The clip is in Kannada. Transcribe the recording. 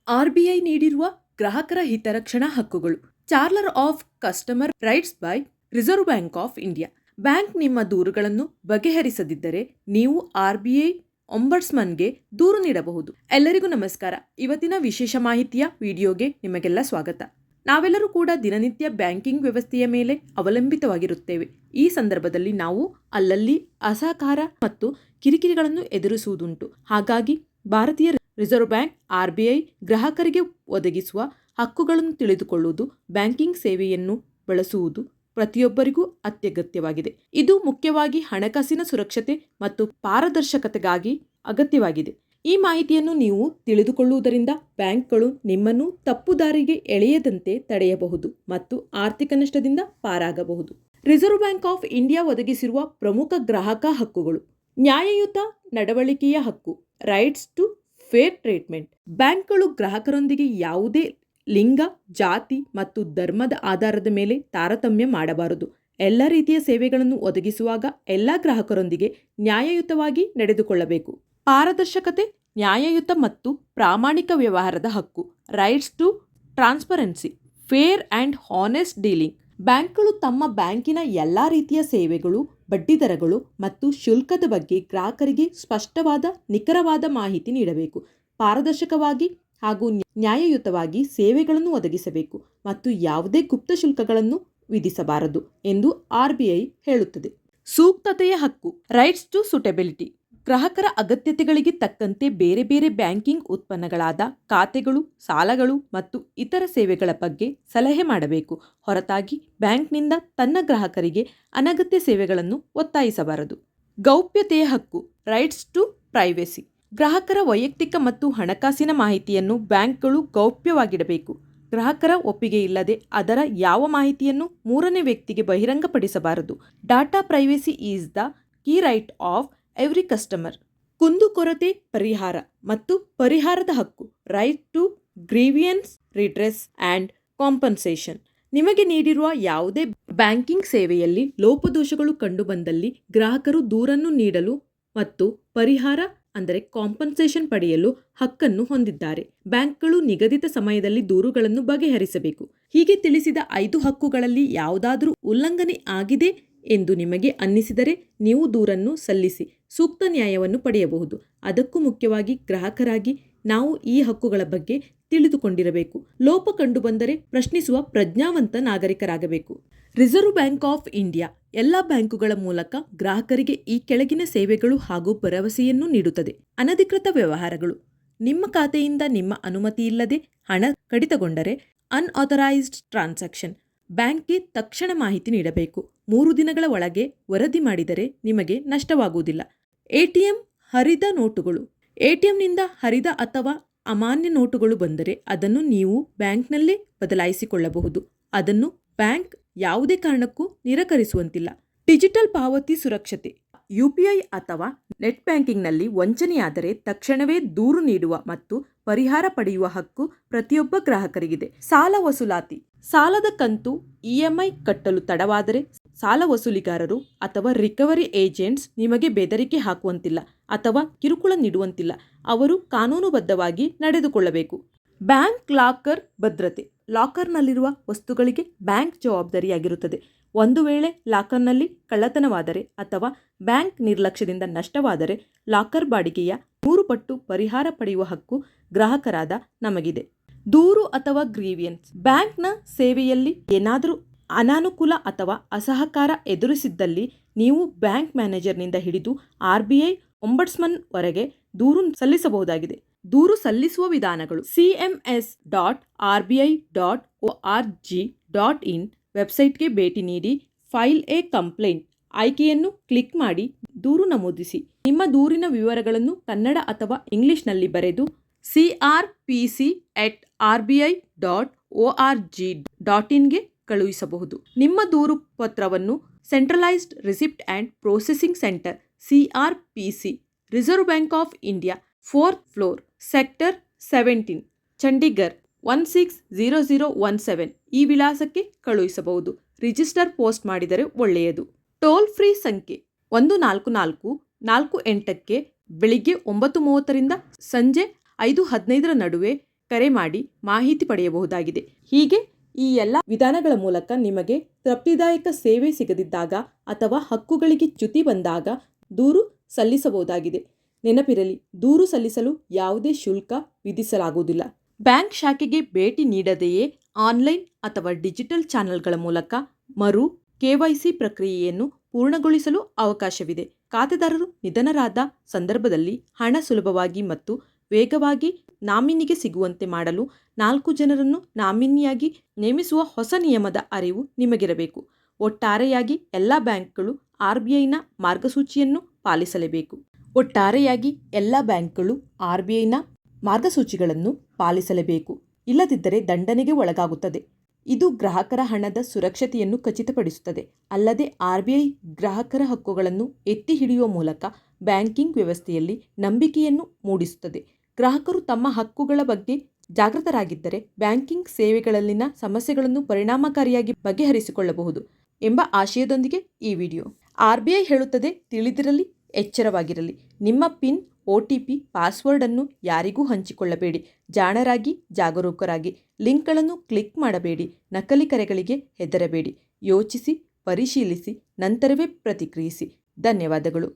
ಆರ್ಬಿಐ ನೀಡಿರುವ ಗ್ರಾಹಕರ ಹಿತರಕ್ಷಣಾ ಹಕ್ಕುಗಳು. Charter of customer rights by reserve Bank of India. Bank ನಿಮ್ಮ ದೂರುಗಳನ್ನು ಬಗೆಹರಿಸದಿದ್ದರೆ ನೀವು ಆರ್ಬಿಐ ಒಂಬಡ್ಸ್ಮನ್ಗೆ ದೂರು ನೀಡಬಹುದು. ಎಲ್ಲರಿಗೂ ನಮಸ್ಕಾರ. ಇವತ್ತಿನ ವಿಶೇಷ ಮಾಹಿತಿಯ ವಿಡಿಯೋಗೆ ನಿಮಗೆಲ್ಲ ಸ್ವಾಗತ. ನಾವೆಲ್ಲರೂ ಕೂಡ ದಿನನಿತ್ಯ ಬ್ಯಾಂಕಿಂಗ್ ವ್ಯವಸ್ಥೆಯ ಮೇಲೆ ಅವಲಂಬಿತವಾಗಿರುತ್ತೇವೆ. ಈ ಸಂದರ್ಭದಲ್ಲಿ ನಾವು ಅಲ್ಲಲ್ಲಿ ಅಸಹಕಾರ ಮತ್ತು ಕಿರಿಕಿರಿಗಳನ್ನು ಎದುರಿಸುವುದುಂಟು. ಹಾಗಾಗಿ ಭಾರತೀಯ ರಿಸರ್ವ್ ಬ್ಯಾಂಕ್ ಆರ್ಬಿಐ ಗ್ರಾಹಕರಿಗೆ ಒದಗಿಸುವ ಹಕ್ಕುಗಳನ್ನು ತಿಳಿದುಕೊಳ್ಳುವುದು, ಬ್ಯಾಂಕಿಂಗ್ ಸೇವೆಯನ್ನು ಬಳಸುವುದು ಪ್ರತಿಯೊಬ್ಬರಿಗೂ ಅತ್ಯಗತ್ಯವಾಗಿದೆ. ಇದು ಮುಖ್ಯವಾಗಿ ಹಣಕಾಸಿನ ಸುರಕ್ಷತೆ ಮತ್ತು ಪಾರದರ್ಶಕತೆಗಾಗಿ ಅಗತ್ಯವಾಗಿದೆ. ಈ ಮಾಹಿತಿಯನ್ನು ನೀವು ತಿಳಿದುಕೊಳ್ಳುವುದರಿಂದ ಬ್ಯಾಂಕ್ಗಳು ನಿಮ್ಮನ್ನು ತಪ್ಪು ದಾರಿಗೆ ಎಳೆಯದಂತೆ ತಡೆಯಬಹುದು ಮತ್ತು ಆರ್ಥಿಕ ನಷ್ಟದಿಂದ ಪಾರಾಗಬಹುದು. ರಿಸರ್ವ್ ಬ್ಯಾಂಕ್ ಆಫ್ ಇಂಡಿಯಾ ಒದಗಿಸಿರುವ ಪ್ರಮುಖ ಗ್ರಾಹಕ ಹಕ್ಕುಗಳು. ನ್ಯಾಯಯುತ ನಡವಳಿಕೆಯ ಹಕ್ಕು, ರೈಟ್ಸ್ ಟು ಫೇರ್ ಟ್ರೀಟ್ಮೆಂಟ್. ಬ್ಯಾಂಕ್ಗಳು ಗ್ರಾಹಕರೊಂದಿಗೆ ಯಾವುದೇ ಲಿಂಗ, ಜಾತಿ ಮತ್ತು ಧರ್ಮದ ಆಧಾರದ ಮೇಲೆ ತಾರತಮ್ಯ ಮಾಡಬಾರದು. ಎಲ್ಲ ರೀತಿಯ ಸೇವೆಗಳನ್ನು ಒದಗಿಸುವಾಗ ಎಲ್ಲ ಗ್ರಾಹಕರೊಂದಿಗೆ ನ್ಯಾಯಯುತವಾಗಿ ನಡೆದುಕೊಳ್ಳಬೇಕು. ಪಾರದರ್ಶಕತೆ, ನ್ಯಾಯಯುತ ಮತ್ತು ಪ್ರಾಮಾಣಿಕ ವ್ಯವಹಾರದ ಹಕ್ಕು, rights to transparency, fair and honest dealing. ಬ್ಯಾಂಕ್ಗಳು ತಮ್ಮ ಬ್ಯಾಂಕಿನ ಎಲ್ಲ ರೀತಿಯ ಸೇವೆಗಳು, ಬಡ್ಡಿದರಗಳು ಮತ್ತು ಶುಲ್ಕದ ಬಗ್ಗೆ ಗ್ರಾಹಕರಿಗೆ ಸ್ಪಷ್ಟವಾದ, ನಿಖರವಾದ ಮಾಹಿತಿ ನೀಡಬೇಕು. ಪಾರದರ್ಶಕವಾಗಿ ಹಾಗೂ ನ್ಯಾಯಯುತವಾಗಿ ಸೇವೆಗಳನ್ನು ಒದಗಿಸಬೇಕು ಮತ್ತು ಯಾವುದೇ ಗುಪ್ತ ಶುಲ್ಕಗಳನ್ನು ವಿಧಿಸಬಾರದು ಎಂದು ಆರ್ಬಿಐ ಹೇಳುತ್ತದೆ. ಸೂಕ್ತತೆಯ ಹಕ್ಕು, ರೈಟ್ಸ್ ಟು ಸೂಟೆಬಿಲಿಟಿ. ಗ್ರಾಹಕರ ಅಗತ್ಯತೆಗಳಿಗೆ ತಕ್ಕಂತೆ ಬೇರೆ ಬೇರೆ ಬ್ಯಾಂಕಿಂಗ್ ಉತ್ಪನ್ನಗಳಾದ ಖಾತೆಗಳು, ಸಾಲಗಳು ಮತ್ತು ಇತರ ಸೇವೆಗಳ ಬಗ್ಗೆ ಸಲಹೆ ಮಾಡಬೇಕು. ಹೊರತಾಗಿ ಬ್ಯಾಂಕ್ನಿಂದ ತನ್ನ ಗ್ರಾಹಕರಿಗೆ ಅನಗತ್ಯ ಸೇವೆಗಳನ್ನು ಒತ್ತಾಯಿಸಬಾರದು. ಗೌಪ್ಯತೆಯ ಹಕ್ಕು, ರೈಟ್ಸ್ ಟು ಪ್ರೈವೇಸಿ. ಗ್ರಾಹಕರ ವೈಯಕ್ತಿಕ ಮತ್ತು ಹಣಕಾಸಿನ ಮಾಹಿತಿಯನ್ನು ಬ್ಯಾಂಕ್ಗಳು ಗೌಪ್ಯವಾಗಿಡಬೇಕು. ಗ್ರಾಹಕರ ಒಪ್ಪಿಗೆ ಇಲ್ಲದೆ ಅದರ ಯಾವ ಮಾಹಿತಿಯನ್ನು ಮೂರನೇ ವ್ಯಕ್ತಿಗೆ ಬಹಿರಂಗಪಡಿಸಬಾರದು. Data privacy is the key right of every customer. ಕುಂದುಕೊರತೆ ಪರಿಹಾರ ಮತ್ತು ಪರಿಹಾರದ ಹಕ್ಕು, right to grievance redress and compensation. ನಿಮಗೆ ನೀಡಿರುವ ಯಾವುದೇ ಬ್ಯಾಂಕಿಂಗ್ ಸೇವೆಯಲ್ಲಿ ಲೋಪದೋಷಗಳು ಕಂಡುಬಂದಲ್ಲಿ ಗ್ರಾಹಕರು ದೂರನ್ನು ನೀಡಲು ಮತ್ತು ಪರಿಹಾರ ಅಂದರೆ ಕಾಂಪನ್ಸೇಷನ್ ಪಡೆಯಲು ಹಕ್ಕನ್ನು ಹೊಂದಿದ್ದಾರೆ. ಬ್ಯಾಂಕ್ಗಳು ನಿಗದಿತ ಸಮಯದಲ್ಲಿ ದೂರುಗಳನ್ನು ಬಗೆಹರಿಸಬೇಕು. ಹೀಗೆ ತಿಳಿಸಿದ 5 ಹಕ್ಕುಗಳಲ್ಲಿ ಯಾವುದಾದರೂ ಉಲ್ಲಂಘನೆ ಆಗಿದೆ ಎಂದು ನಿಮಗೆ ಅನ್ನಿಸಿದರೆ ನೀವು ದೂರನ್ನು ಸಲ್ಲಿಸಿ ಸೂಕ್ತ ನ್ಯಾಯವನ್ನು ಪಡೆಯಬಹುದು. ಅದಕ್ಕೂ ಮುಖ್ಯವಾಗಿ ಗ್ರಾಹಕರಾಗಿ ನಾವು ಈ ಹಕ್ಕುಗಳ ಬಗ್ಗೆ ತಿಳಿದುಕೊಂಡಿರಬೇಕು. ಲೋಪ ಕಂಡುಬಂದರೆ ಪ್ರಶ್ನಿಸುವ ಪ್ರಜ್ಞಾವಂತ ನಾಗರಿಕರಾಗಬೇಕು. ರಿಸರ್ವ್ ಬ್ಯಾಂಕ್ ಆಫ್ ಇಂಡಿಯಾ ಎಲ್ಲ ಬ್ಯಾಂಕುಗಳ ಮೂಲಕ ಗ್ರಾಹಕರಿಗೆ ಈ ಕೆಳಗಿನ ಸೇವೆಗಳು ಹಾಗೂ ಭರವಸೆಯನ್ನು ನೀಡುತ್ತದೆ. ಅನಧಿಕೃತ ವ್ಯವಹಾರಗಳು. ನಿಮ್ಮ ಖಾತೆಯಿಂದ ನಿಮ್ಮ ಅನುಮತಿ ಇಲ್ಲದೆ ಹಣ ಕಡಿತಗೊಂಡರೆ, ಅನ್ಆಥರೈಸ್ಡ್ ಟ್ರಾನ್ಸಾಕ್ಷನ್, ಬ್ಯಾಂಕ್ಗೆ ತಕ್ಷಣ ಮಾಹಿತಿ ನೀಡಬೇಕು. 3 ದಿನಗಳ ಒಳಗೆ ವರದಿ ಮಾಡಿದರೆ ನಿಮಗೆ ನಷ್ಟವಾಗುವುದಿಲ್ಲ. ಎಟಿಎಂ ಹರಿದ ನೋಟುಗಳು. ಎಟಿಎಂನಿಂದ ಹರಿದ ಅಥವಾ ಅಮಾನ್ಯ ನೋಟುಗಳು ಬಂದರೆ ಅದನ್ನು ನೀವು ಬ್ಯಾಂಕ್ನಲ್ಲೇ ಬದಲಾಯಿಸಿಕೊಳ್ಳಬಹುದು. ಅದನ್ನು ಬ್ಯಾಂಕ್ ಯಾವುದೇ ಕಾರಣಕ್ಕೂ ನಿರಾಕರಿಸುವಂತಿಲ್ಲ. ಡಿಜಿಟಲ್ ಪಾವತಿ ಸುರಕ್ಷತೆ. ಯುಪಿಐ ಅಥವಾ ನೆಟ್ ಬ್ಯಾಂಕಿಂಗ್ನಲ್ಲಿ ವಂಚನೆಯಾದರೆ ತಕ್ಷಣವೇ ದೂರು ನೀಡುವ ಮತ್ತು ಪರಿಹಾರ ಪಡೆಯುವ ಹಕ್ಕು ಪ್ರತಿಯೊಬ್ಬ ಗ್ರಾಹಕರಿಗಿದೆ. ಸಾಲ ವಸೂಲಾತಿ. ಸಾಲದ ಕಂತು ಇಎಂಐ ಕಟ್ಟಲು ತಡವಾದರೆ ಸಾಲ ವಸೂಲಿಗಾರರು ಅಥವಾ ರಿಕವರಿ ಏಜೆಂಟ್ಸ್ ನಿಮಗೆ ಬೆದರಿಕೆ ಹಾಕುವಂತಿಲ್ಲ ಅಥವಾ ಕಿರುಕುಳ ನೀಡುವಂತಿಲ್ಲ. ಅವರು ಕಾನೂನುಬದ್ಧವಾಗಿ ನಡೆದುಕೊಳ್ಳಬೇಕು. ಬ್ಯಾಂಕ್ ಲಾಕರ್ ಭದ್ರತೆ. ಲಾಕರ್ನಲ್ಲಿರುವ ವಸ್ತುಗಳಿಗೆ ಬ್ಯಾಂಕ್ ಜವಾಬ್ದಾರಿಯಾಗಿರುತ್ತದೆ. ಒಂದು ವೇಳೆ ಲಾಕರ್ನಲ್ಲಿ ಕಳ್ಳತನವಾದರೆ ಅಥವಾ ಬ್ಯಾಂಕ್ ನಿರ್ಲಕ್ಷ್ಯದಿಂದ ನಷ್ಟವಾದರೆ ಲಾಕರ್ ಬಾಡಿಗೆಯ 3 ಪಟ್ಟು ಪರಿಹಾರ ಪಡೆಯುವ ಹಕ್ಕು ಗ್ರಾಹಕರಾದ ನಮಗಿದೆ. ದೂರು ಅಥವಾ ಗ್ರೀವಿಯನ್ಸ್. ಬ್ಯಾಂಕ್ನ ಸೇವೆಯಲ್ಲಿ ಏನಾದರೂ ಅನಾನುಕೂಲ ಅಥವಾ ಅಸಹಕಾರ ಎದುರಿಸಿದ್ದಲ್ಲಿ ನೀವು ಬ್ಯಾಂಕ್ ಮ್ಯಾನೇಜರ್ನಿಂದ ಹಿಡಿದು ಆರ್ಬಿಐ ಒಂಬಡ್ಸ್ಮನ್ ವರೆಗೆ ದೂರು ಸಲ್ಲಿಸಬಹುದಾಗಿದೆ. ದೂರು ಸಲ್ಲಿಸುವ ವಿಧಾನಗಳು. cms.rbi.org.in ವೆಬ್ಸೈಟ್ಗೆ ಭೇಟಿ ನೀಡಿ ಫೈಲ್ ಎ ಕಂಪ್ಲೇಂಟ್ ಆಯ್ಕೆಯನ್ನು ಕ್ಲಿಕ್ ಮಾಡಿ ದೂರು ನಮೂದಿಸಿ. ನಿಮ್ಮ ದೂರಿನ ವಿವರಗಳನ್ನು ಕನ್ನಡ ಅಥವಾ ಇಂಗ್ಲಿಷ್ನಲ್ಲಿ ಬರೆದು crpc@rbi.org.in ಕಳುಹಿಸಬಹುದು. ನಿಮ್ಮ ದೂರು ಪತ್ರವನ್ನು centralised receipt and processing centre CRPC, Reserve Bank of India, 4th floor, sector 17, Chandigarh 160017 ಈ ವಿಳಾಸಕ್ಕೆ ಕಳುಹಿಸಬಹುದು. ರಿಜಿಸ್ಟರ್ ಪೋಸ್ಟ್ ಮಾಡಿದರೆ ಒಳ್ಳೆಯದು. ಟೋಲ್ ಫ್ರೀ ಸಂಖ್ಯೆ 14448ಕ್ಕೆ ಬೆಳಿಗ್ಗೆ 9:30ರಿಂದ ಸಂಜೆ 5:15 ನಡುವೆ ಕರೆ ಮಾಡಿ ಮಾಹಿತಿ ಪಡೆಯಬಹುದಾಗಿದೆ. ಹೀಗೆ ಈ ಎಲ್ಲ ವಿಧಾನಗಳ ಮೂಲಕ ನಿಮಗೆ ತೃಪ್ತಿದಾಯಕ ಸೇವೆ ಸಿಗದಿದ್ದಾಗ ಅಥವಾ ಹಕ್ಕುಗಳಿಗೆ ಚ್ಯುತಿ ಬಂದಾಗ ದೂರು ಸಲ್ಲಿಸಬಹುದಾಗಿದೆ. ನೆನಪಿರಲಿ, ದೂರು ಸಲ್ಲಿಸಲು ಯಾವುದೇ ಶುಲ್ಕ ವಿಧಿಸಲಾಗುವುದಿಲ್ಲ. ಬ್ಯಾಂಕ್ ಶಾಖೆಗೆ ಭೇಟಿ ನೀಡದೆಯೇ ಆನ್ಲೈನ್ ಅಥವಾ ಡಿಜಿಟಲ್ ಚಾನೆಲ್ಗಳ ಮೂಲಕ ಮರು KYC ಪ್ರಕ್ರಿಯೆಯನ್ನು ಪೂರ್ಣಗೊಳಿಸಲು ಅವಕಾಶವಿದೆ. ಖಾತೆದಾರರು ನಿಧನರಾದ ಸಂದರ್ಭದಲ್ಲಿ ಹಣ ಸುಲಭವಾಗಿ ಮತ್ತು ವೇಗವಾಗಿ ನಾಮಿನಿಗೆ ಸಿಗುವಂತೆ ಮಾಡಲು 4 ಜನರನ್ನು ನಾಮಿನಿಯಾಗಿ ನೇಮಿಸುವ ಹೊಸ ನಿಯಮದ ಅರಿವು ನಿಮಗಿರಬೇಕು. ಒಟ್ಟಾರೆಯಾಗಿ ಎಲ್ಲ ಬ್ಯಾಂಕ್ಗಳು RBIನ ಮಾರ್ಗಸೂಚಿಯನ್ನು ಪಾಲಿಸಲೇಬೇಕು. ಇಲ್ಲದಿದ್ದರೆ ದಂಡನೆಗೆ ಒಳಗಾಗುತ್ತದೆ. ಇದು ಗ್ರಾಹಕರ ಹಣದ ಸುರಕ್ಷತೆಯನ್ನು ಖಚಿತಪಡಿಸುತ್ತದೆ. ಅಲ್ಲದೆ RBI ಗ್ರಾಹಕರ ಹಕ್ಕುಗಳನ್ನು ಎತ್ತಿ ಹಿಡಿಯುವ ಮೂಲಕ ಬ್ಯಾಂಕಿಂಗ್ ವ್ಯವಸ್ಥೆಯಲ್ಲಿ ನಂಬಿಕೆಯನ್ನು ಮೂಡಿಸುತ್ತದೆ. ಗ್ರಾಹಕರು ತಮ್ಮ ಹಕ್ಕುಗಳ ಬಗ್ಗೆ ಜಾಗೃತರಾಗಿದ್ದರೆ ಬ್ಯಾಂಕಿಂಗ್ ಸೇವೆಗಳಲ್ಲಿನ ಸಮಸ್ಯೆಗಳನ್ನು ಪರಿಣಾಮಕಾರಿಯಾಗಿ ಬಗೆಹರಿಸಿಕೊಳ್ಳಬಹುದು ಎಂಬ ಆಶಯದೊಂದಿಗೆ ಈ ವಿಡಿಯೋ. RBI ಹೇಳುತ್ತದೆ, ತಿಳಿದಿರಲಿ, ಎಚ್ಚರವಾಗಿರಲಿ. ನಿಮ್ಮ ಪಿನ್, OTP, ಪಾಸ್ವರ್ಡ್ ಅನ್ನು ಯಾರಿಗೂ ಹಂಚಿಕೊಳ್ಳಬೇಡಿ. ಜಾಣರಾಗಿ, ಜಾಗರೂಕರಾಗಿ. ಲಿಂಕ್ಗಳನ್ನು ಕ್ಲಿಕ್ ಮಾಡಬೇಡಿ. ನಕಲಿ ಕರೆಗಳಿಗೆ ಹೆದರಬೇಡಿ. ಯೋಚಿಸಿ, ಪರಿಶೀಲಿಸಿ, ನಂತರವೇ ಪ್ರತಿಕ್ರಿಯಿಸಿ. ಧನ್ಯವಾದಗಳು.